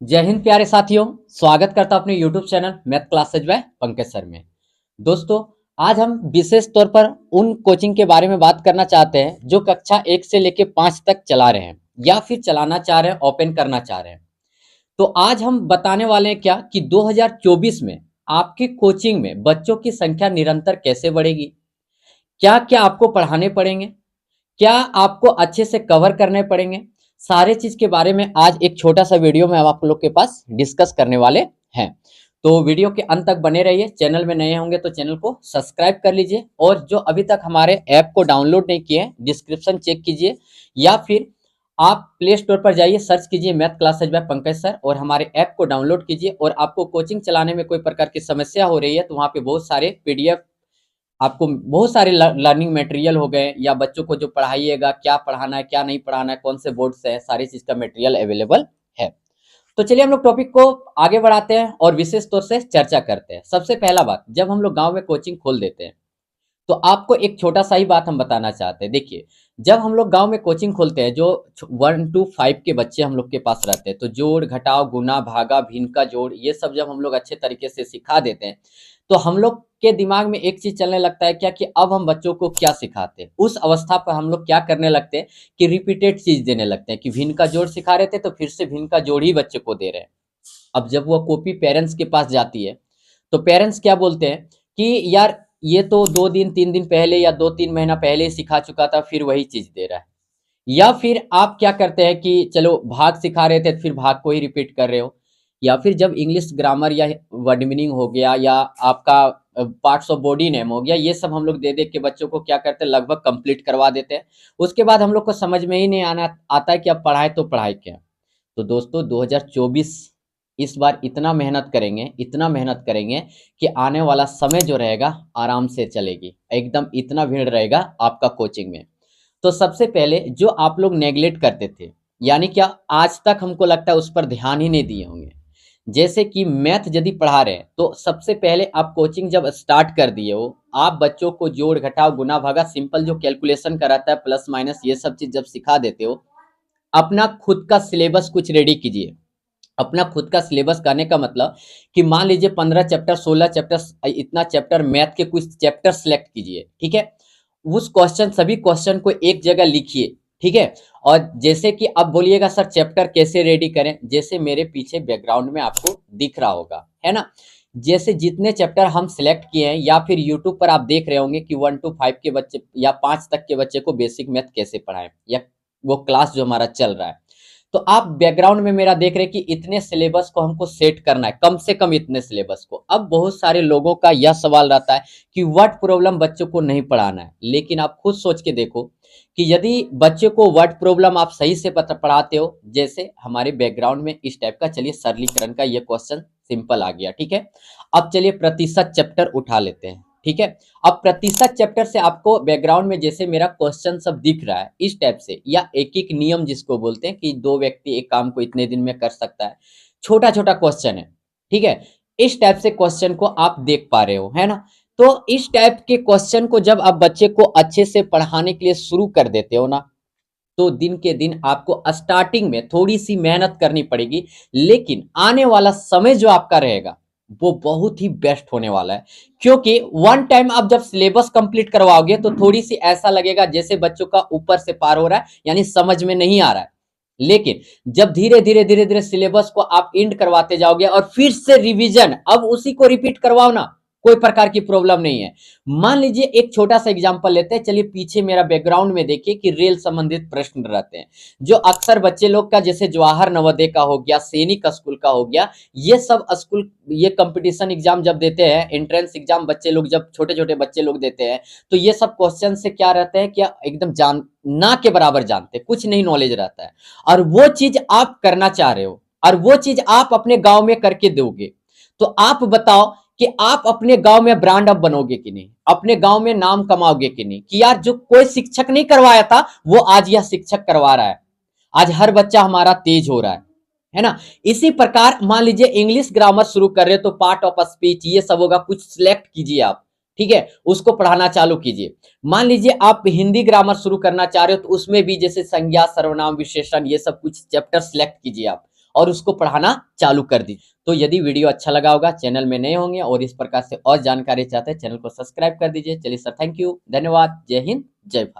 जय हिंद प्यारे साथियों। स्वागत करता हूं अपने YouTube channel math classes by Pankaj sir में। दोस्तों, आज हम विशेष तौर पर उन कोचिंग के बारे में बात करना चाहते हैं जो कक्षा 1 से लेकर 5 तक चला रहे हैं या फिर चलाना चाह रहे हैं, ओपन करना चाह रहे हैं। तो आज हम बताने वाले हैं क्या कि 2024 में आपकी कोचिंग में बच्चों की संख्या निरंतर कैसे बढ़ेगी, क्या क्या आपको पढ़ाने पड़ेंगे, क्या आपको अच्छे से कवर करने पड़ेंगे। सारे चीज के बारे में आज एक छोटा सा वीडियो में हम आप लोग के पास डिस्कस करने वाले हैं। तो वीडियो के अंत तक बने रहिए। चैनल में नए होंगे तो चैनल को सब्सक्राइब कर लीजिए, और जो अभी तक हमारे ऐप को डाउनलोड नहीं किए हैं डिस्क्रिप्शन चेक कीजिए, या फिर आप प्ले स्टोर पर जाइए, सर्च कीजिए math classes by Pankaj sir और हमारे ऐप को डाउनलोड कीजिए। और आपको कोचिंग चलाने में कोई प्रकार की समस्या हो रही है तो वहाँ पे बहुत सारे पीडीएफ, आपको बहुत सारे लर्निंग मटेरियल हो गए, या बच्चों को जो पढ़ाइएगा, क्या पढ़ाना है क्या नहीं पढ़ाना है, कौन से बोर्ड से है, सारी चीज का मटेरियल अवेलेबल है। तो चलिए हम लोग टॉपिक को आगे बढ़ाते हैं और विशेष तौर से चर्चा करते हैं। सबसे पहला बात, जब हम लोग गांव में कोचिंग खोल देते हैं तो आपको एक छोटा सा ही बात हम बताना चाहते हैं। देखिए, जब हम लोग गांव में कोचिंग खोलते हैं, जो 1 to 5 के बच्चे हम लोग के पास रहते हैं, तो जोड़ घटाव गुना भागा भिन्न का जोड़, ये सब जब हम लोग अच्छे तरीके से सिखा देते हैं तो हम लोग के दिमाग में एक चीज चलने लगता है क्या कि अब हम बच्चों को क्या सिखाते हैं। उस अवस्था पर हम लोग क्या करने लगते हैं कि रिपीटेड चीज देने लगते हैं, कि भिन्न का जोड़ सिखा रहे थे तो फिर से भिन्न का जोड़ ही बच्चे को दे रहे हैं। अब जब वो कॉपी पेरेंट्स के पास जाती है तो पेरेंट्स क्या बोलते हैं कि यार ये तो 2 दिन 3 दिन पहले या 2 3 महीना पहले ही सिखा चुका था, फिर वही चीज दे रहा है। या फिर आप क्या करते हैं कि चलो भाग सिखा रहे थे तो फिर भाग को ही रिपीट कर रहे हो। या फिर जब इंग्लिश ग्रामर या वर्ड मीनिंग हो गया या आपका पार्ट्स ऑफ बॉडी नेम हो गया, ये सब हम लोग दे दे के बच्चों को क्या करते हैं, लगभग कंप्लीट करवा देते हैं। उसके बाद हम लोग को समझ में ही नहीं आना आता है कि अब पढ़ाए तो पढ़ाई क्या। तो दोस्तों, 2024 इस बार इतना मेहनत करेंगे, इतना मेहनत करेंगे कि आने वाला समय जो रहेगा आराम से चलेगी, एकदम इतना भीड़ रहेगा आपका कोचिंग में। तो सबसे पहले जो आप लोग नेगलेक्ट करते थे, यानी क्या आज तक हमको लगता है उस पर ध्यान ही नहीं दिए होंगे, जैसे कि मैथ यदि पढ़ा रहे हैं तो सबसे पहले आप कोचिंग जब स्टार्ट कर दिए हो, आप बच्चों को जोड़ घटाव गुना भागा सिंपल जो कैलकुलेशन कराता है, प्लस माइनस, ये सब चीज जब सिखा देते हो, अपना खुद का सिलेबस कुछ रेडी कीजिए। अपना खुद का सिलेबस करने का मतलब कि मान लीजिए 15 चैप्टर 16 चैप्टर, इतना चैप्टर मैथ के कुछ चैप्टर सेलेक्ट कीजिए, ठीक है। उस क्वेश्चन, सभी क्वेश्चन को एक जगह लिखिए, ठीक है। और जैसे कि अब बोलिएगा सर चैप्टर कैसे रेडी करें, जैसे मेरे पीछे बैकग्राउंड में आपको दिख रहा होगा, है ना। जैसे जितने चैप्टर हम सिलेक्ट किए हैं, या फिर यूट्यूब पर आप देख रहे होंगे कि 1 to 5 के बच्चे या 5 तक के बच्चे को बेसिक मैथ कैसे पढ़ाएं, या वो क्लास जो हमारा चल रहा है, तो आप बैकग्राउंड में मेरा देख रहे हैं कि इतने सिलेबस को हमको सेट करना है, कम से कम इतने सिलेबस को। अब बहुत सारे लोगों का यह सवाल रहता है कि वर्ड प्रॉब्लम बच्चों को नहीं पढ़ाना है, लेकिन आप खुद सोच के देखो कि यदि बच्चे को वर्ड प्रॉब्लम आप सही से पढ़ाते हो, जैसे हमारे बैकग्राउंड में इस टाइप का, चलिए सरलीकरण का ये क्वेश्चन सिंपल आ गया, ठीक है। अब चलिए प्रतिशत चैप्टर उठा लेते हैं, ठीक है। अब प्रतिशत चैप्टर से आपको बैकग्राउंड में जैसे मेरा क्वेश्चन सब दिख रहा है इस टाइप से, या एक एक नियम जिसको बोलते हैं कि 2 व्यक्ति एक काम को इतने दिन में कर सकता है, छोटा छोटा क्वेश्चन है, ठीक है। इस टाइप से क्वेश्चन को आप देख पा रहे हो, है ना। तो इस टाइप के क्वेश्चन को जब आप बच्चे को अच्छे से पढ़ाने के लिए शुरू कर देते हो ना, तो दिन के दिन आपको स्टार्टिंग में थोड़ी सी मेहनत करनी पड़ेगी, लेकिन आने वाला समय जो आपका रहेगा वो बहुत ही बेस्ट होने वाला है। क्योंकि वन टाइम आप जब सिलेबस कंप्लीट करवाओगे तो थोड़ी सी ऐसा लगेगा जैसे बच्चों का ऊपर से पार हो रहा है, यानी समझ में नहीं आ रहा है। लेकिन जब धीरे धीरे धीरे धीरे सिलेबस को आप एंड करवाते जाओगे और फिर से रिवीजन, अब उसी को रिपीट करवाओ ना, कोई प्रकार की प्रॉब्लम नहीं है। मान लीजिए एक छोटा सा एग्जांपल लेते हैं, चलिए पीछे मेरा बैकग्राउंड में देखिए कि रेल संबंधित प्रश्न रहते हैं, जो अक्सर बच्चे लोग का, जैसे जवाहर नवोदय का हो गया, सैनिक स्कूल का हो गया, ये सब स्कूल, ये कंपटीशन एग्जाम जब देते हैं, एंट्रेंस एग्जाम बच्चे लोग जब छोटे छोटे बच्चे लोग देते हैं, तो ये सब क्वेश्चन से क्या रहता है, क्या एकदम जान ना के बराबर जानते, कुछ नहीं नॉलेज रहता है। और वो चीज आप करना चाह रहे हो, और वो चीज आप अपने गांव में करके दोगे, तो आप बताओ कि आप अपने गांव में ब्रांड अप बनोगे कि नहीं, अपने गांव में नाम कमाओगे कि नहीं, कि यार जो कोई शिक्षक नहीं करवाया था वो आज यह शिक्षक करवा रहा है, आज हर बच्चा हमारा तेज हो रहा है ना। इसी प्रकार मान लीजिए इंग्लिश ग्रामर शुरू कर रहे हो तो पार्ट ऑफ स्पीच ये सब होगा, कुछ सिलेक्ट कीजिए आप, ठीक है, उसको पढ़ाना चालू कीजिए। मान लीजिए आप हिंदी ग्रामर शुरू करना चाह रहे हो तो उसमें भी जैसे संज्ञा सर्वनाम विशेषण ये सब कुछ चैप्टर सिलेक्ट कीजिए आप, और उसको पढ़ाना चालू कर दीजिए। तो यदि वीडियो अच्छा लगा होगा, चैनल में नए होंगे और इस प्रकार से और जानकारी चाहते हैं, चैनल को सब्सक्राइब कर दीजिए। चलिए सर, थैंक यू, धन्यवाद, जय हिंद, जय भारत।